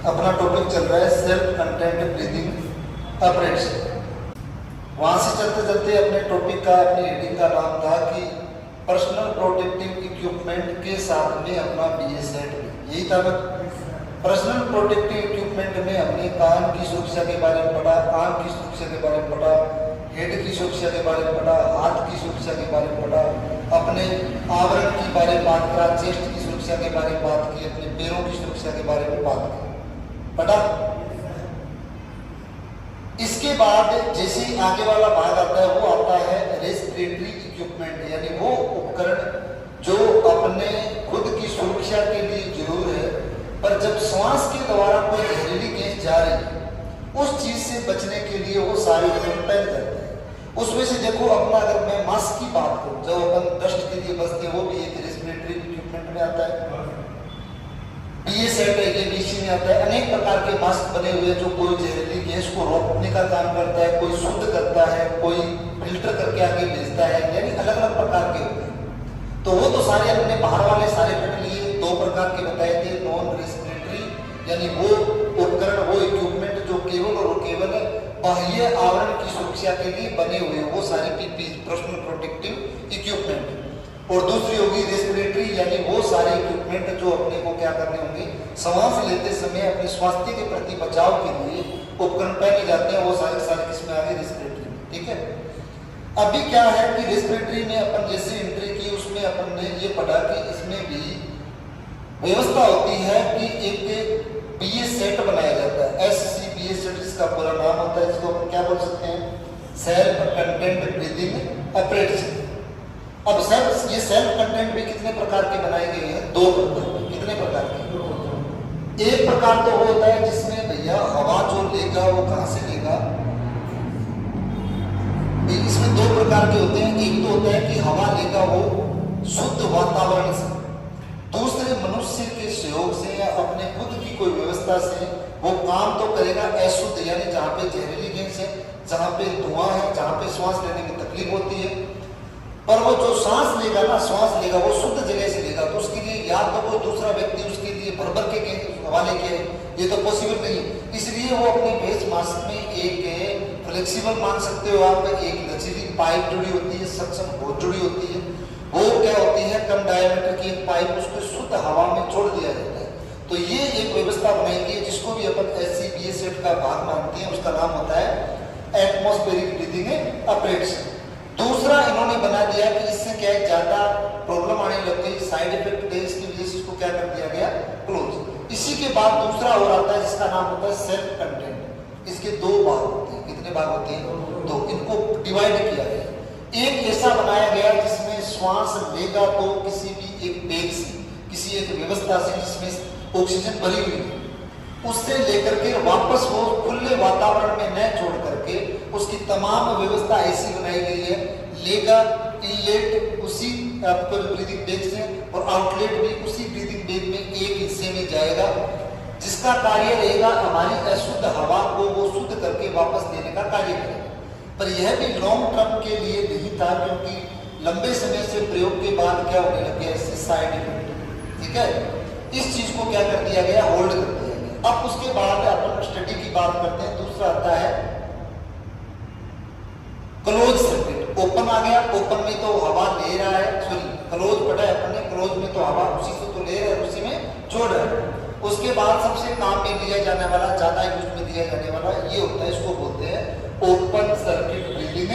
अपना टॉपिक चल रहा है सेल्फ कंटेंट ब्रीदिंग अपरेट्स। वहां से चलते चलते अपने टॉपिक का, अपनी हेडिंग का नाम था कि पर्सनल प्रोटेक्टिव इक्विपमेंट के साथ में अपना BA सेट। यही था ना। पर्सनल प्रोटेक्टिव इक्विपमेंट में हमने कान की सुरक्षा के बारे में पढ़ा, आंख की सुरक्षा के बारे में पढ़ा, हेड की सुरक्षा के बारे में पढ़ा, हाथ की सुरक्षा के बारे में पढ़ा, अपने आवरण के बारे में बात करा, चेस्ट की सुरक्षा के बारे में बात की, अपने पैरों की सुरक्षा के बारे में बात की, पढ़ा। इसके बाद जैसे आगे वाला भाग आता है वो आता है रेस्पिरेटरी इक्विपमेंट, यानी वो उपकरण जो अपने खुद की सुरक्षा के लिए जरूर है, पर जब श्वास के द्वारा कोई जहरीली गैस जा रही है उस चीज से बचने के लिए वो सारे उपकरण पहन जाते हैं। उसमें से देखो अपना, अगर मैं मास्क की बात करूं, जो अपन डस्ट के लिए बचते हैं वो भी एक रेस्पिरेटरी इक्विपमेंट में आता है। BA सेट है, ये BC में आता है। अनेक प्रकार के मास्क बने हुए जो कोई जहरीली गैस को रोकने का काम करता है, कोई शुद्ध करता है, कोई फिल्टर करके आगे भेजता है, यानी अलग अलग प्रकार के होते हैं। तो वो तो सारे हमने बाहर वाले सारे पढ़ लिए। दो प्रकार के बताए थे, नॉन रेस्पिरेटरी यानी वो उपकरण, वो इक्विपमेंट जो केवल और केवल बाह्य आवरण की सुरक्षा के लिए बने हुए हैं, वो सारे PP पर्सनल प्रोटेक्टिव इक्विपमेंट। और दूसरी होगी रेस्पिरेटरी, यानी वो सारे इक्विपमेंट जो अपने को क्या करने होंगे, सांस लेते समय अपने स्वास्थ्य के प्रति बचाव के लिए उपकरण पहने जाते हैं, वो सारे किसमें आ गए, रेस्पिरेटरी में। ठीक है। अभी क्या है कि रेस्पिरेटरी में अपन जैसे एंट्री की, उसमें अपन ने ये पढ़ा कि इसमें भी व्यवस्था होती है कि एक BA सेट बनाया जाता है। SCBA सेट इसका पूरा नाम होता है, जिसको अपन क्या बोल सकते हैं, सेल्फ कंटेंट ब्रीदिंग अपरेट्स। अब सर ये सेल्फ कंटेंट भी कितने प्रकार के बनाए गए हैं, दो प्रकार। कितने प्रकार के? एक प्रकार तो वो होता है जिसमें भैया हवा जो लेगा वो कहां से लेगा। इसमें दो प्रकार के होते हैं। एक तो होता है कि हवा लेगा वो शुद्ध वातावरण से, दूसरे मनुष्य के सहयोग से या अपने खुद की कोई व्यवस्था से वो काम तो करेगा अशुद्ध, यानी जहाँ पे जहरीली गैस है, जहाँ पे धुआं है, जहाँ पे श्वास लेने में तकलीफ होती है। पर वो जो सांस लेगा ना, श्वास लेगा वो शुद्ध जगह से लेगा, तो उसके लिए या तो कोई दूसरा व्यक्ति उसके लिए भर के हवाले के, ये तो पॉसिबल नहीं। इसलिए वो अपने फेस मास्क में एक फ्लेक्सिबल मान सकते हो आप, एक लचीली पाइप जुड़ी होती है, सक्शन बहुत जुड़ी होती है। वो क्या होती है, कम डायमीटर की एक पाइप, उसको शुद्ध हवा में छोड़ दिया जाता है। तो ये एक व्यवस्था बनाएंगे जिसको भी अपन SCBA सेट का भाग मानते हैं, उसका नाम होता है एटमॉस्फेरिक ब्रीदिंग अपरेट्स। दूसरा इन्होंने बना दिया कि इससे क्या है, ज्यादा प्रॉब्लम आने लग गई, साइड इफेक्ट थे, इसकी वजह से इसको क्या कर दिया गया, क्लोज। इसी के बाद दूसरा और आता है जिसका नाम होता है सेल्फ कंटेंट। इसके दो भाग होते हैं। कितने भाग होते हैं, दो। इनको डिवाइड किया गया। एक ऐसा बनाया गया जिसमें श्वास लेगा तो किसी भी एक बैग से, किसी एक व्यवस्था से जिसमें ऑक्सीजन भरी हुई है, उससे लेकर के वापस वो खुले वातावरण में न छोड़ करके उसकी तमाम व्यवस्था ऐसी बनाई गई है, लेगा इनलेट उसी आपको ब्रीदिंग बैग से और आउटलेट भी उसी ब्रीदिंग बैग में एक हिस्से में जाएगा, जिसका कार्य रहेगा हमारी अशुद्ध हवा को वो शुद्ध करके वापस देने का कार्य करेगा। पर यह भी लॉन्ग टर्म के लिए नहीं था, क्योंकि लंबे समय से प्रयोग के बाद क्या होने लग गया, इससे साइड इफेक्ट। ठीक है। इस चीज को क्या कर दिया गया, होल्ड कर दिया गया। अब उसके बाद अपन स्टडी की बात करते हैं। दूसरा आता है क्लोज सर्किट। ओपन आ गया, ओपन में तो हवा ले रहा है, सॉरी क्लोज पढ़ा है अपन ने, क्लोज में तो हवा उसी से तो ले रहा है, उसी में छोड़ रहा है। उसके बाद सबसे काम में लिया जाने वाला, ज्यादा यूज में दिया जाने वाला ये होता है, इसको बोलते हैं ओपन सर्किट ब्रीदिंग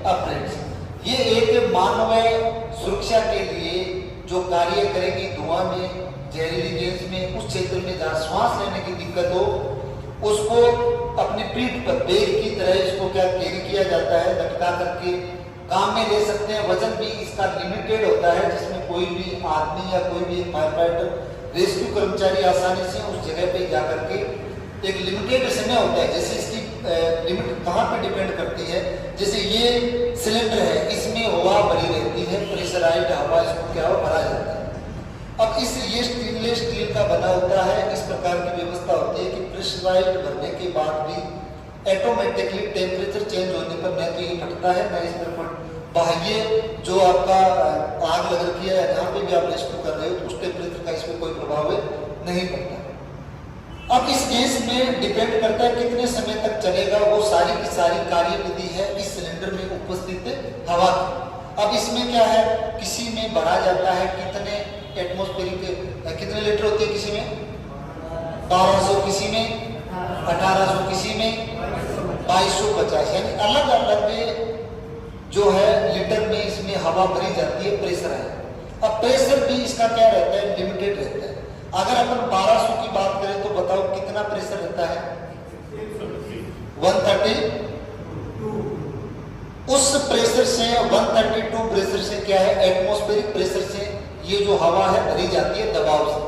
अपरेट्स। ये एक मानवीय सुरक्षा के लिए जो कार्य करेगी, धुआं में, जहरीली गैस में, उस क्षेत्र में जहाँ श्वास लेने की दिक्कत हो, उसको अपनी पीठ पर बैग की तरह इसको क्या कैरी किया जाता है, लटका करके काम में ले सकते हैं। वजन भी इसका लिमिटेड होता है, जिसमें कोई भी आदमी या कोई भी फायर फाइटर, रेस्क्यू कर्मचारी आसानी से उस जगह पे जा करके, एक लिमिटेड समय होता है। जैसे इसकी लिमिट कहाँ पे डिपेंड करती है, जैसे ये सिलेंडर है, इसमें हवा भरी रहती है, प्रेशराइज्ड हवा इसको क्या हो, भरा जाता है। अब इस ये स्टेनलेस स्टील का बना होता है, इस प्रकार की व्यवस्था होती है कि प्रेशराइज्ड भरने के बाद भी ऑटोमेटिकली टेम्परेचर चेंज होने पर न तो ये फटता है, न इसमें बाह्य जो आपका आग लग रखी है, जहाँ पे भी आप रेस्क्यू कर रहे हो, उस टेम्परेचर का इसमें कोई प्रभाव नहीं पड़ता। अब इस गैस में डिपेंड करता है कितने समय तक चलेगा, वो सारी की सारी कार्यविधि है इस सिलेंडर में उपस्थित हवा की। अब इसमें क्या है, किसी में बढ़ा जाता है कितने एटमॉस्फेरिक कितने लीटर होती है, किसी में 1200, किसी में 1800, किसी में 2250, यानी अलग अलग जो है लीटर में इसमें हवा भरी जाती है, प्रेशर है। अब प्रेशर भी इसका क्या रहता है, लिमिटेड रहता है। अगर अपन 1200 की बात करें तो बताओ कितना प्रेशर रहता है, 132। उस प्रेशर से 132 प्रेशर से क्या है, एटमॉस्फेरिक प्रेशर से ये जो हवा है भरी जाती है दबाव से।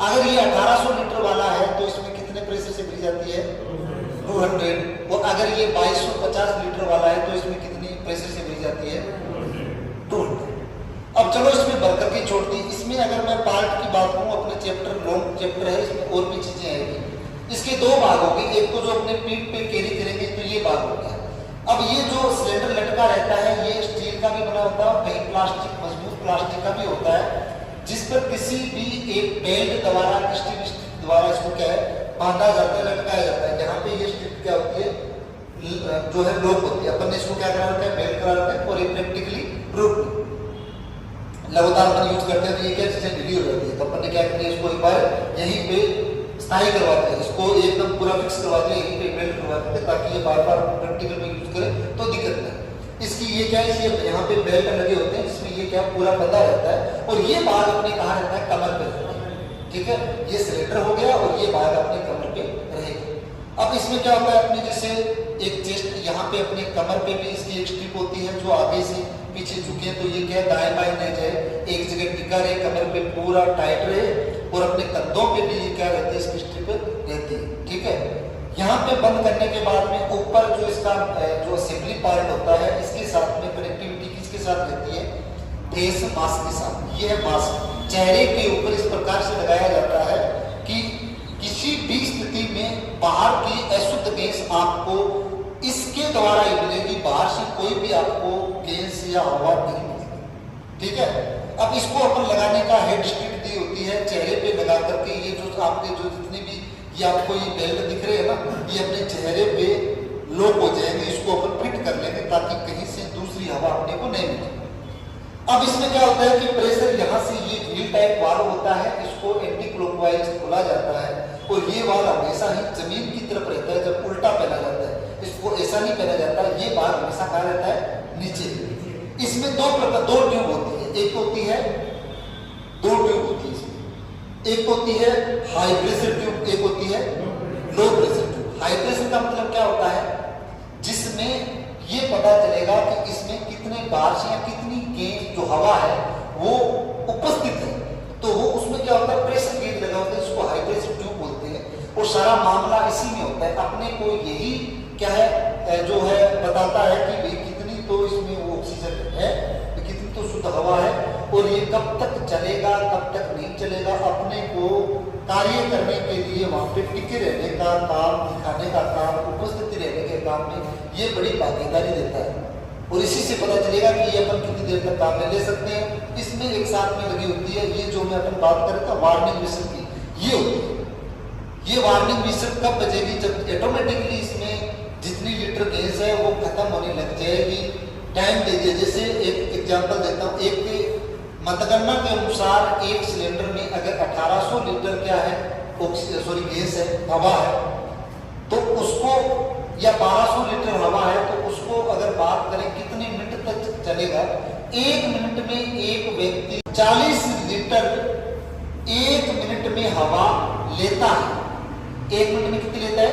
अगर ये 1800 लीटर वाला है तो इसमें कितने प्रेशर से भरी जाती है, 200। और अगर ये 2250 लीटर वाला है तो इसमें कितनी प्रेशर से भरी जाती है, 200। अब चलो इसमें बढ़कर के छोड़ दी। इसमें अगर मैं पार्ट की बात करूं, अपने चैप्टर लॉन्ग चैप्टर है, इसमें और भी चीजें आएगी। इसके दो भाग हो गए, एक तो जो अपने पीठ पे कैरी करेंगे तो ये भाग हो गया। अब ये जो सिलेंडर लटका रहता है ये स्टील का भी बना होता है, कहीं प्लास्टिक, मजबूत प्लास्टिक का भी होता है, जिस पर किसी भी एक बेल्ट द्वारा, स्टील द्वारा इसको क्या है बांधा जाता है, लटकाया जाता है। यहाँ पे ये स्ट्रिप क्या होती है, जो है लॉक होती है। अपन ने इसको क्या करा रखा है, बेल्ट करा रखा है, और ये प्रैक्टिकली प्रूफ लगातार अपन यूज करते हैं तो ये क्या चीजें ढीली हो जाती है। तो अपन ने क्या किया, इसको एक बार यहीं पे स्थायी करवाते हैं, इसको एकदम पूरा फिक्स करवाते हैं, यहीं पे बेल्ट करवाते हैं, ताकि ये बार बार प्रैक्टिकल में यूज करें तो दिक्कत नहीं। इसकी ये क्या है, ये यहाँ पे बेल्ट लगे होते हैं जिसमें ये क्या पूरा बंधा रहता है, और ये भाग अपने कहाँ रहता है, कमर पे रहता है। ठीक है, ये सिलेंडर हो गया और ये भाग अपने कमर पे रहेगा। अब इसमें क्या होता है, अपने जैसे एक चेस्ट, यहाँ पे अपने कमर पे भी इसकी एक स्ट्रिप होती है जो आगे से पीछे झुके, तो ये क्या दाएं बाएं नहीं जाए, एक जगह टिका रहे, कमर पे पूरा टाइट रहे, और अपने कंधों पे भी ये क्या रहती है, इसकी स्ट्रिप रहती है। ठीक है, यहाँ पे बंद करने के बाद में ऊपर जो इसका जो असेंबली पार्ट होता है, इसके साथ में कनेक्टिविटी किसके साथ रहती है, फेस मास्क के साथ। ये है मास्क, चेहरे के ऊपर इस प्रकार से लगाया जाता है कि किसी भी स्थिति में बाहर की अशुद्ध गैस आपको इसके द्वारा ही मिलेगी, बाहर से कोई भी आपको गैस या हवा नहीं मिलेगी। ठीक है, अब इसको अपन लगाने का हेड स्ट्रिप दी होती है, चेहरे पे लगा करके ये जो आपके जो जितने भी ये आपको ये बेल्ट दिख रहे हैं ना, ये अपने चेहरे पे लॉक हो जाएंगे, इसको अपन फिट कर लेंगे ताकि कहीं से दूसरी हवा अपने को नहीं मिले। अब इसमें क्या होता है कि प्रेशर यहाँ से ये व्हील टाइप वाल्व होता है, इसको एंटी क्लॉकवाइज खोला जाता है, और ये वाल्व हमेशा ही जमीन की तरफ रहता है जब उल्टा पहना जाता है, इसको ऐसा नहीं पहना जाता, ये बार हमेशा कहाँ रहता है, नीचे। इसमें दो ट्यूब होती है, एक होती है, दो ट्यूब होती है इसमें, एक होती है हाई प्रेशर ट्यूब, एक होती है low pressure tube. High pressure का मतलब क्या होता है, जिसमें ये पता चलेगा कि इसमें कितने बार से या कितनी गैस जो हवा है वो उपस्थित है, तो वो उसमें क्या होता है, प्रेशर गेज लगा होता है, इसको हाई प्रेशर ट्यूब बोलते हैं, और सारा मामला इसी में होता है। अपने को यही क्या है जो है बताता है कि भाई कितनी तो इसमें वो ऑक्सीजन है, कितनी तो शुद्ध हवा है, और ये कब तक चलेगा कब तक नहीं चलेगा, अपने को कार्य करने के लिए वहां पे टिके रहने का काम, दिखाने का काम, उपस्थिति रहने के काम में ये बड़ी भागीदारी देता है। और इसी से पता चलेगा कि ये अपन कितनी देर तक काम में ले सकते हैं। इसमें एक साथ में लगी होती है, ये जो मैं अपन बात कर रहा था वार्निंग विसल की, ये होती है। ये वार्निंग विसल कब बजेगी, जब ऑटोमेटिकली इसमें जितनी लीटर गैस है वो खत्म होने लग जाएगी। टाइम दे दिया, जैसे एक एग्जांपल देता हूँ, एक मतगणना के अनुसार एक सिलेंडर में अगर 1800 लीटर क्या है गैस है, हवा है, तो उसको या 1200 लीटर हवा है, तो उसको अगर बात करें कितने मिनट तक चलेगा, एक मिनट में एक व्यक्ति 40 लीटर एक मिनट में हवा लेता है। एक मिनट में कितनी लेता है,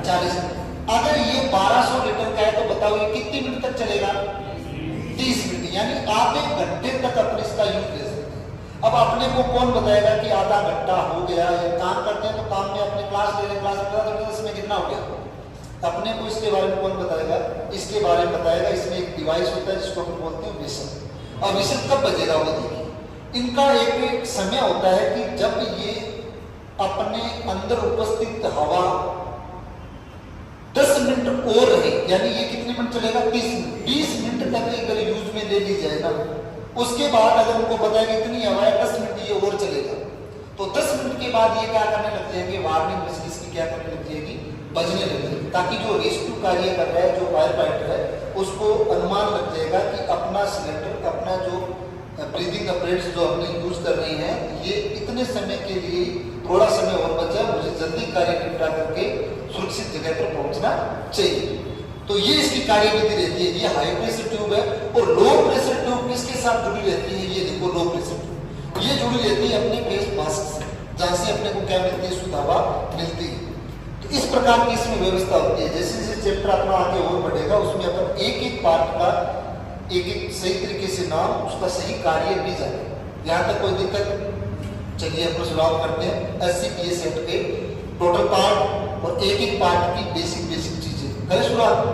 40 मिनट। अगर ये 1200 लीटर का है तो बताओ ये कितने मिनट तक चलेगा, 30 मिनट, यानी आधे घंटे तक अपने इसका यूज ले सकते हैं। अब अपने को कौन बताएगा कि आधा घंटा हो गया, या काम करते हैं तो काम में अपने क्लास ले रहे, क्लास में इसमें कितना हो गया, अपने को इसके बारे में कौन बताएगा, इसके बारे में बताएगा। इसमें एक डिवाइस होता है जिसको अपन बोलते हैं विसल। और विसल कब बजेगा वो देखिए, इनका एक समय होता है कि जब ये अपने अंदर उपस्थित हवा 10 मिनट और रहे, यानी ये कितने मिनट चलेगा, 20 मिनट तक अगर यूज में ले ली जाए ना, उसके बाद अगर उनको पता है कि इतनी हवा है 10 मिनट ये और चलेगा, तो 10 मिनट के बाद ये क्या करने लग जाएंगे, वार्निंग विस्ल इसकी क्या करने लग जाएगी, बजने लग जाएगी, ताकि जो रेस्क्यू कार्य कर रहा है, जो फायर फाइटर है, उसको अनुमान लग जाएगा कि अपना सिलेंडर, अपना जो ब्रीदिंग अपरेट्स जो अपने यूज कर रही हैं, ये इतने समय के लिए थोड़ा समय और बचा, मुझे जल्दी कार्य निपटा करके सुरक्षित जगह पर पहुंचना चाहिए। तो ये इसकी कार्यविधि रहती है। ये हाई प्रेशर ट्यूब है और लो प्रेशर ट्यूब किसके साथ जुड़ी रहती है, ये देखो लो प्रेशर ट्यूब, ये जुड़ी रहती है अपने फेस मास्क से, जहां से अपने को क्या मिलती है, शुद्ध हवा मिलती है। तो इस प्रकार की इसमें व्यवस्था होती है। जैसे जैसे चैप्टर अपना आगे और बढ़ेगा, उसमें अपन एक एक पार्ट का एक एक सही तरीके से नाम, उसका सही कार्य भी जाए। यहाँ तक कोई दिक्कत? चलिए अपन शुरुआत करते हैं SCPA सेट के टोटल पार्ट और एक एक पार्ट की बेसिक चीजें। करें शुरुआत।